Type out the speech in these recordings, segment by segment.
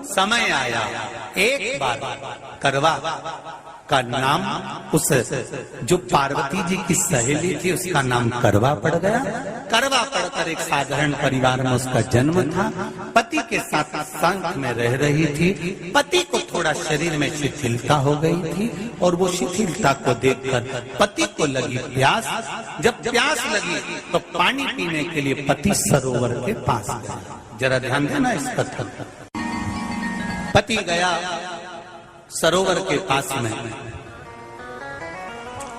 समय आया, एक बार करवा का नाम उस जो पार्वती जी की सहेली थी उसका नाम करवा पड़ गया। करवा पड़कर एक साधारण परिवार में उसका जन्म था। पति के साथ संग में रह रही थी। पति को थोड़ा शरीर में शिथिलता हो गई थी और वो शिथिलता को देखकर पति को लगी प्यास। जब प्यास लगी तो पानी पीने के लिए पति सरोवर के पास गया। जरा ध्यान देना इस कथन। पति गया सरोवर के पास में।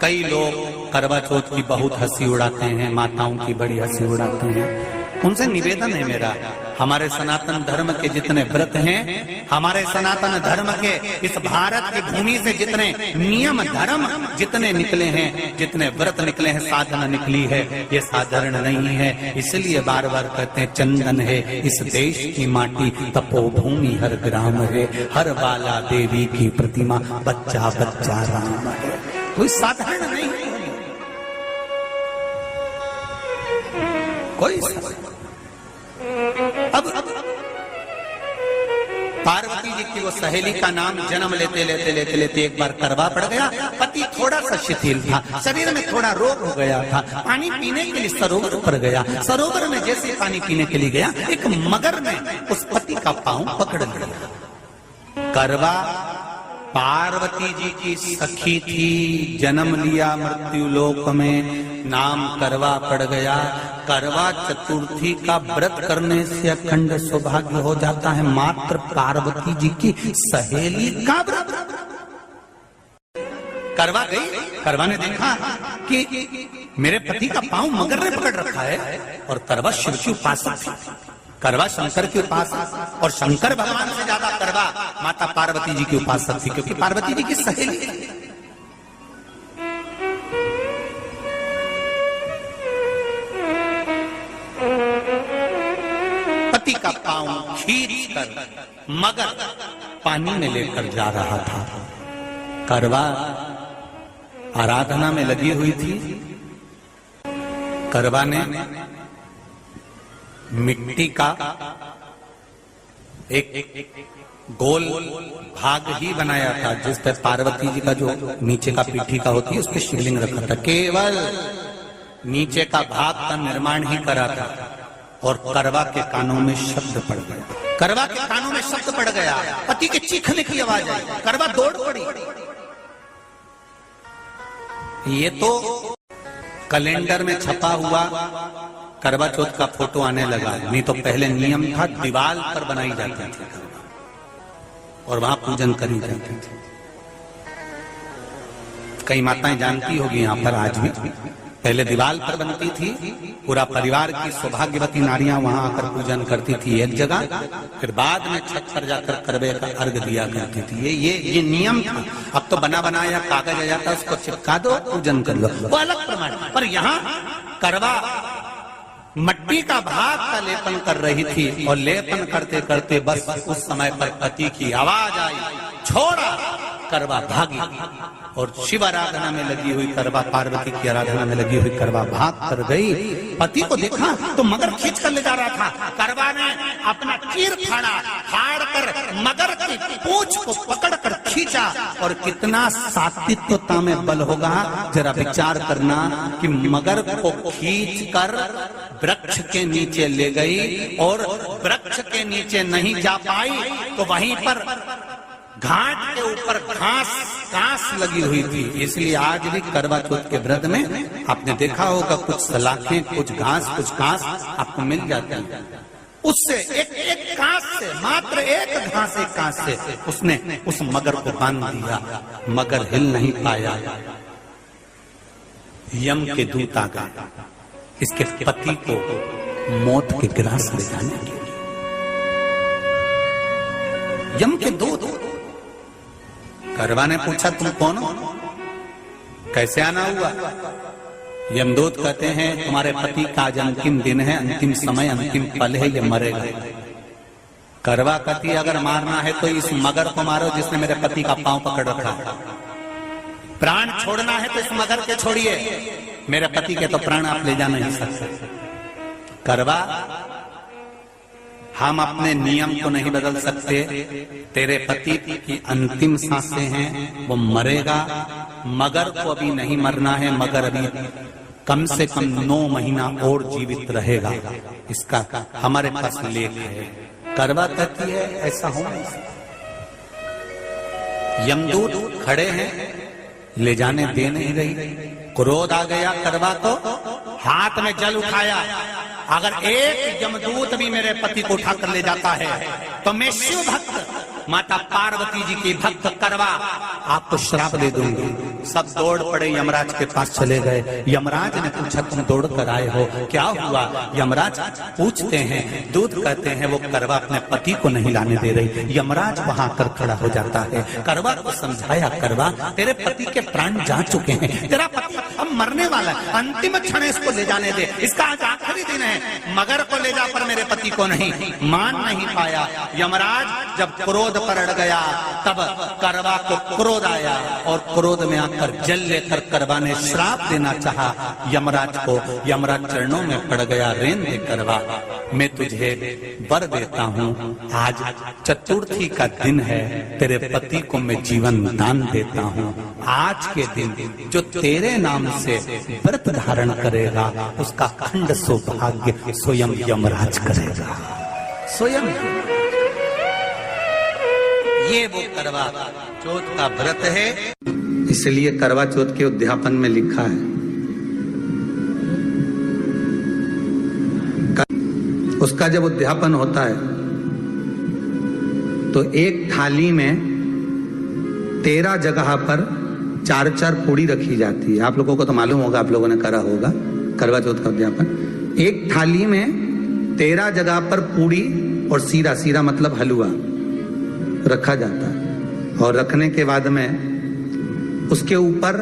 कई लोग करवा चौथ की बहुत हंसी उड़ाते हैं, माताओं की बड़ी हंसी उड़ाते हैं। उनसे निवेदन है मेरा, हमारे सनातन धर्म के जितने व्रत हैं, हमारे सनातन धर्म के इस भारत की भूमि से जितने नियम धर्म जितने निकले हैं, जितने व्रत निकले हैं, साधना निकली है, ये साधारण नहीं है। इसलिए बार बार कहते हैं चंदन है इस देश की माटी, तपोभूमि हर ग्राम है, हर बाला देवी की प्रतिमा, बच्चा बच्चा राम है। कोई साधारण नहीं है, कोई अब पार्वती जी की वो सहेली का नाम जन्म लेते लेते लेते लेते एक बार करवा पड़ गया। पति थोड़ा सा शिथिल था, शरीर में थोड़ा रोग हो गया था। पानी पीने के लिए सरोवर पर गया। सरोवर में जैसे पानी पीने के लिए गया, एक मगर ने उस पति का पांव पकड़ लिया। करवा पार्वती जी की सखी थी, जन्म लिया मृत्यु लोक में, नाम करवा पड़ गया। करवा चतुर्थी का व्रत करने से अखंड सौभाग्य हो जाता है। मात्र पार्वती जी की सहेली का व्रत। करवा गई, करवा ने देखा कि मेरे पति का पांव मगर ने पकड़ रखा है और करवा शिव की उपासक थी। करवा शंकर के उपासक और शंकर भगवान से ज्यादा करवा माता पार्वती जी की उपासक थी, क्योंकि पार्वती जी की सहेली थी। पति का पांव खींचकर मगर पानी में लेकर जा रहा था। करवा आराधना में लगी हुई थी। करवा ने मिट्टी का एक गोल भाग ही बनाया था, जिस पर पार्वती जी का जो नीचे का पीठी का होती है उस पर शिवलिंग रखा था। केवल नीचे का भाग का निर्माण ही करा था और करवा के कानों में शब्द पड़ गया। करवा के कानों में शब्द पड़ गया, पति के चीखने की आवाज आई। करवा दौड़ पड़ी। ये तो कैलेंडर में छपा हुआ करवा चौथ का फोटो आने लगा, नहीं तो पहले नियम था दीवार पर बनाई जाती थी और वहां पूजन करी जाती थी। कई माताएं जानती होगी यहाँ पर आज भी, पहले दीवार पर बनती थी, पूरा परिवार की सौभाग्यवती नारियां वहां आकर पूजन करती थी एक जगह, फिर बाद में छत पर जाकर करवे का अर्घ दिया करती थी। ये नियम था। अब तो बना बनाया कागज आ जाता, उसको चिपका दो, पूजन कर लो, वो अलग प्रमाण। पर यहाँ करवा मट्टी का भाग का लेपन कर रही थी और लेपन करते करते बस उस समय पर पति की आवाज आई, छोड़ा। करवा भागी और शिव आराधना में लगी हुई करवा, पार्वती की आराधना में लगी हुई करवा भाग कर गई। पति को देखा तो मगर खींच कर ले जा रहा था। करवा ने अपना चीर फाड़ कर मगर की पूंछ को पकड़कर खींचा। और कितना सात्विकता में बल होगा, जरा विचार करना कि मगर को खींच कर वृक्ष के नीचे ले गई और वृक्ष के नीचे नहीं जा पाई तो वहीं पर घाट के ऊपर घास लगी हुई थी। इसलिए आज भी करवा चौथ के व्रत में आपने देखा होगा कुछ सलाखें, कुछ घास आपको मिल जाती है। उससे एक घास से, मात्र एक घास, एक घास से उसने उस मगर को बांध दिया। मगर हिल नहीं पाया। यम के दूत आ गए इसके पति को मौत के ग्रास ले जाने के लिए। यम के दूत। करवा ने पूछा तुम कौन हो, कैसे आना हुआ? यमदूत कहते हैं तुम्हारे पति का आज अंतिम दिन है, अंतिम समय, अंतिम पल है, ये मरेगा। करवा कहती अगर मारना है तो इस मगर को मारो जिसने मेरे पति का पांव पकड़ रखा। प्राण छोड़ना है तो इस मगर के छोड़िए, मेरे पति के तो प्राण आप ले जा नहीं सकते। करवा हम अपने नियम को नहीं बदल सकते। तेरे पति की अंतिम सांसें हैं, वो मरेगा। मगर को अभी नहीं मरना है, मगर अभी कम से कम 9 महीना और जीवित रहेगा। इसका हमारे पास लेख है। करवा कहती है ऐसा हो नहीं सकता। यमदूत खड़े हैं, ले जाने दे नहीं रही। क्रोध आ गया करवा को, हाथ में जल उठाया। अगर एक यमदूत भी मेरे पति को उठाकर ले जाता है तो मैं शिव भक्त माता पार्वती जी की भक्त करवा आपको श्राप दे दूंगी। सब दौड़ पड़े, यमराज के पास चले गए। यमराज ने पूछा तुम दौड़ कर आए हो, क्या हुआ? यमराज पूछते हैं, दूत कहते हैं वो करवा अपने पति को नहीं लाने दे रही। यमराज वहां कर खड़ा हो जाता है। करवा को समझाया, करवा तेरे पति के प्राण जा चुके हैं, तेरा पति अब मरने वाला है, अंतिम क्षण इसको ले जाने दे, इसका आज आखिरी दिन है। मगर को ले जा पर मेरे पति को नहीं। मान नहीं पाया। यमराज जब क्रोध पर अड़ गया तब करवा को क्रोध आया और क्रोध में आकर जल लेकर करवा ने श्राप देना चाहा यमराज को। यमराज चरणों में पड़ गया, रेन दे करवा, मैं तुझे वर देता हूँ। आज चतुर्थी का दिन है, तेरे पति को मैं जीवन दान देता हूँ। आज के दिन जो तेरे नाम से व्रत धारण करेगा उसका खंड सौभाग्य स्वयं यमराज करेगा। स्वयं ये वो करवा चौथ का व्रत है। इसलिए करवा चौथ के उद्यापन में लिखा है, उसका जब उद्यापन होता है तो एक थाली में 13 जगह पर 4-4 पूड़ी रखी जाती है। आप लोगों को तो मालूम होगा, आप लोगों ने करा होगा करवा चौथ का उद्यापन। एक थाली में 13 जगह पर पूड़ी और सीरा, सीरा मतलब हलवा रखा जाता है। और रखने के बाद में उसके ऊपर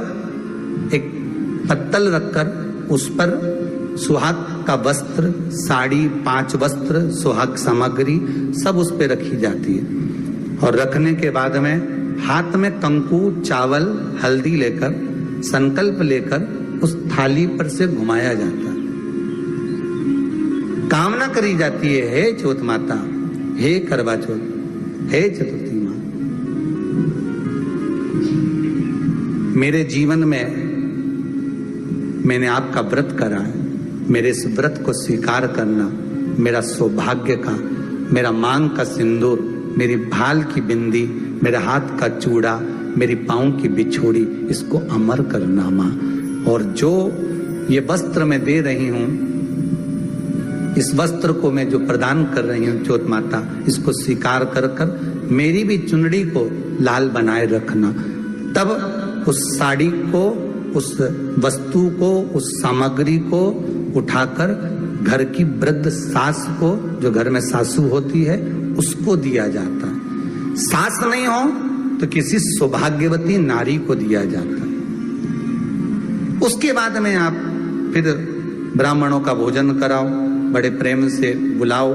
एक पत्तल रखकर उस पर सुहाग का वस्त्र, साड़ी, 5 वस्त्र, सुहाग सामग्री सब उस पे रखी जाती है। और रखने के बाद में हाथ में कंकु, चावल, हल्दी लेकर संकल्प लेकर उस थाली पर से घुमाया जाता है। कामना करी जाती है, हे चौथ माता, हे करवा चौथ, हे चतुर्थी मां, मेरे जीवन में मैंने आपका व्रत करा है, मेरे इस व्रत को स्वीकार करना, मेरा सौभाग्य का, मेरा मांग का सिंदूर, मेरी भाल की बिंदी, मेरे हाथ का चूड़ा, मेरी पाँव की बिछोड़ी, इसको अमर करना मां। और जो ये वस्त्र मैं दे रही हूं, इस वस्त्र को मैं जो प्रदान कर रही हूँ चौथ माता, इसको स्वीकार कर कर मेरी भी चुनड़ी को लाल बनाए रखना। तब उस साड़ी को, उस वस्तु को, उस सामग्री को उठाकर घर की वृद्ध सास को, जो घर में सासू होती है, उसको दिया जाता है। सास नहीं हो तो किसी सौभाग्यवती नारी को दिया जाता है। उसके बाद में आप फिर ब्राह्मणों का भोजन कराओ, बड़े प्रेम से बुलाओ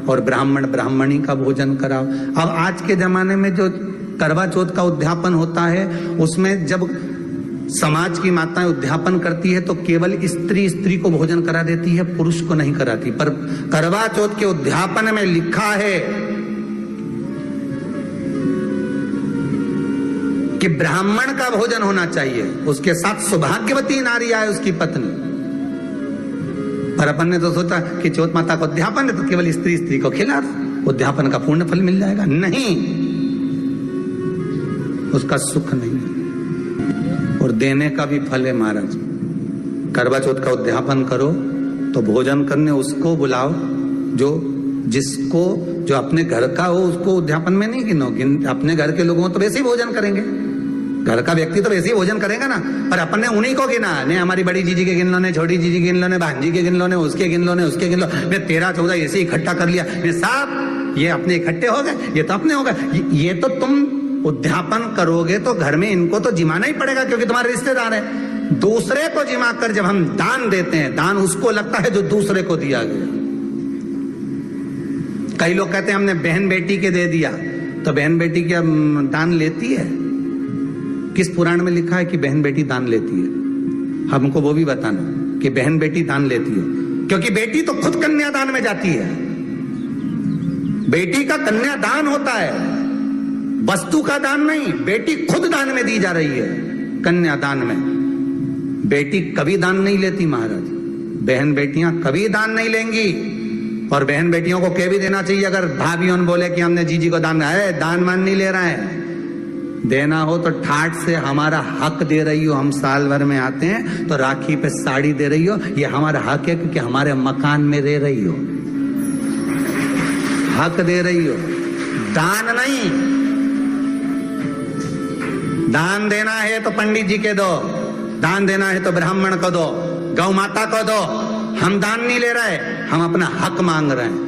और ब्राह्मण ब्राह्मणी का भोजन कराओ। अब आज के जमाने में जो करवा चौथ का उद्यापन होता है, उसमें जब समाज की माताएं उद्यापन करती है तो केवल स्त्री को भोजन करा देती है, पुरुष को नहीं कराती। पर करवा चौथ के उद्यापन में लिखा है कि ब्राह्मण का भोजन होना चाहिए, उसके साथ सौभाग्यवती नारी आए, उसकी पत्नी। पर अपन ने तो सोचा कि चौथ माता का उद्यापन है तो केवल स्त्री को खिला दो, उद्यापन का पूर्ण फल मिल जाएगा। नहीं, उसका सुख नहीं और देने का भी फल है महाराज। करवा चौथ का उद्यापन करो तो भोजन करने उसको बुलाओ जो अपने घर का हो, उसको उद्यापन में नहीं गिनो। अपने घर के लोगों तो वैसे ही भोजन करेंगे, घर का व्यक्ति तो वैसे ही भोजन करेगा ना। पर अपन ने उन्हीं को गिना, ने हमारी बड़ी जीजी के गिन लो, ने छोटी जीजी के गिन लो, ने भांजी के गिन लो, ने उसके गिन लो, ने उसके गिन लो, ने 13-14 ऐसे इकट्ठा कर लिया। ये सब ये अपने इकट्ठे हो गए, ये तो अपने हो गए। ये तो तुम उद्यापन करोगे तो घर में इनको तो जिमाना ही पड़ेगा क्योंकि तुम्हारे रिश्तेदार है। दूसरे को जिमा कर जब हम दान देते हैं, दान उसको लगता है जो दूसरे को दिया गया। कई लोग कहते हैं हमने बहन बेटी के दे दिया, तो बहन बेटी क्या दान लेती है? किस पुराण में लिखा है कि बहन बेटी दान लेती है? हमको वो भी बताना कि बहन बेटी दान लेती है, क्योंकि बेटी तो खुद कन्यादान में जाती है। बेटी का कन्यादान होता है, वस्तु का दान नहीं। बेटी खुद दान में दी जा रही है, कन्यादान में। बेटी कभी दान नहीं लेती महाराज, बहन बेटियां कभी दान नहीं लेंगी। और बहन बेटियों को कह भी देना चाहिए, अगर भाभियों बोले कि हमने जीजी को दान है, दान मान नहीं ले रहे हैं, देना हो तो ठाट से हमारा हक दे रही हो। हम साल भर में आते हैं तो राखी पे साड़ी दे रही हो, ये हमारा हक है, क्योंकि हमारे मकान में रह रही हो, हक दे रही हो, दान नहीं। दान देना है तो पंडित जी के दो, दान देना है तो ब्राह्मण को दो, गौ माता को दो। हम दान नहीं ले रहे, हम अपना हक मांग रहे हैं।